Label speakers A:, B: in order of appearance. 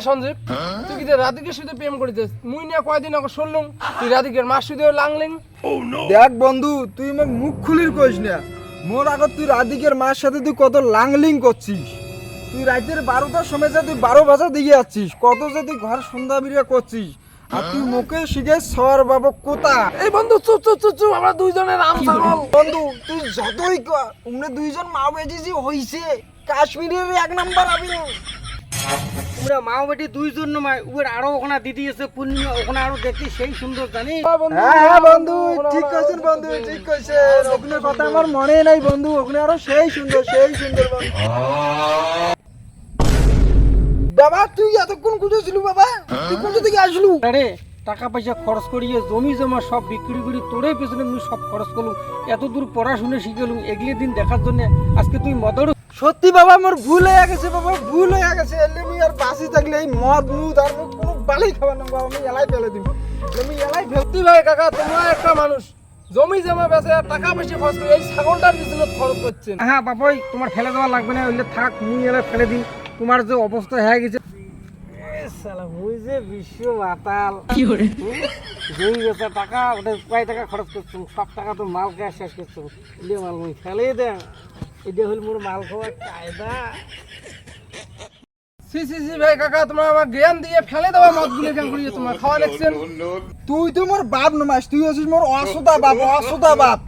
A: সঞ্জীব তুই কি রাধিকের সাথে প্রেম করিতেছ? মুই না কয়দিন আগে শুনলুম তুই রাধিকের মার সাথে লাংলিং।
B: দেখ বন্ধু, তুই আমাকে মুখ খুলির কইস না। মোর আগত তুই রাধিকের মার সাথে তুই কত লাংলিং করছিস। তুই রাতের 12টার সময় যে তুই 12 বাজা দিয়ে যাচ্ছিস, কত যে তুই ঘর সন্ধ্যা বিরিয়া করছিস, আর তুই মুখে শিখে সর বাবা কোথা।
A: এই বন্ধু চুপ চুপ চুপ চুপ, আমরা দুইজনের রাম ছাগল।
B: বন্ধু তুই যতই কর, তোমরা দুইজন মা বেটি যে হইছে কাশ্মীরের 1 নাম্বার আমি।
C: তোমরা মাও বেটি দুইজন নয়, উবের আরো ওখানে দিদি আছে পূর্ণিমা, ওখানে আরো দেখতে সেই সুন্দর জানিস।
B: হ্যাঁ বন্ধু, ঠিক কইছেন বন্ধু, ঠিক কইছেন। ওখানে কথা আমার মনে নাই বন্ধু, ওখানে আরো সেই সুন্দর বন্ধু। বাবা তুই এতক্ষণ কোথায় ছিলু বাবা? তুই কোথা থেকে আসলু?
C: আরে টাকা পয়সা খরচ করিয়ে জমি জমা সব বিক্রি করে তোরে পেছনে মুই সব খরচ করলুম, এত দূর পড়াশুনে শিখেলুম এগুলি দিন দেখার জন্য। আজকে তুই মদর
B: সত্যি বাবা মোর ভুল হয়ে গেছে, বাবা ভুল হয়ে গেছে। এলে আমি আর বাসি থাকলে এই মদ মুদ আর কোনো বালাই খাবার না বাবা, আমি এলাই ফেলে দিব। আমি এলাই
A: সত্যি ভাই কাকা, তোমরা একটা মানুষ জমি জমা বেচে আর টাকা পয়সা খরচ করে এই ছাগলটার পিছনে খরচ করছেন।
C: হ্যাঁ বাবাই, তোমার ফেলে দেওয়া লাগবে না, ওইলে থাক, মুই এলে ফেলে দিন। তোমার যে অবস্থা হয়ে গেছে, শালা মুই যে বিশ্ব মাতাল। জমি বেচা টাকা, ওটা কয় টাকা খরচ করছো, সব টাকা তো মাল খেয়ে শেষ করছো। এলে মাল মুই ফেলে দে, এটা হল মোর মাল খাওয়ার কায়দা।
A: সি সি সি ভাই কাকা, তোমরা আমার জ্ঞান দিয়ে ফেলে দেওয়া মদ গুলো কেন করিয়ে তোমার খাওয়া দেখছেন?
B: তুই তো মোর বাপ নমাস, তুই হচ্ছিস মোর অসুতা বাপ, অসুতা বাপ।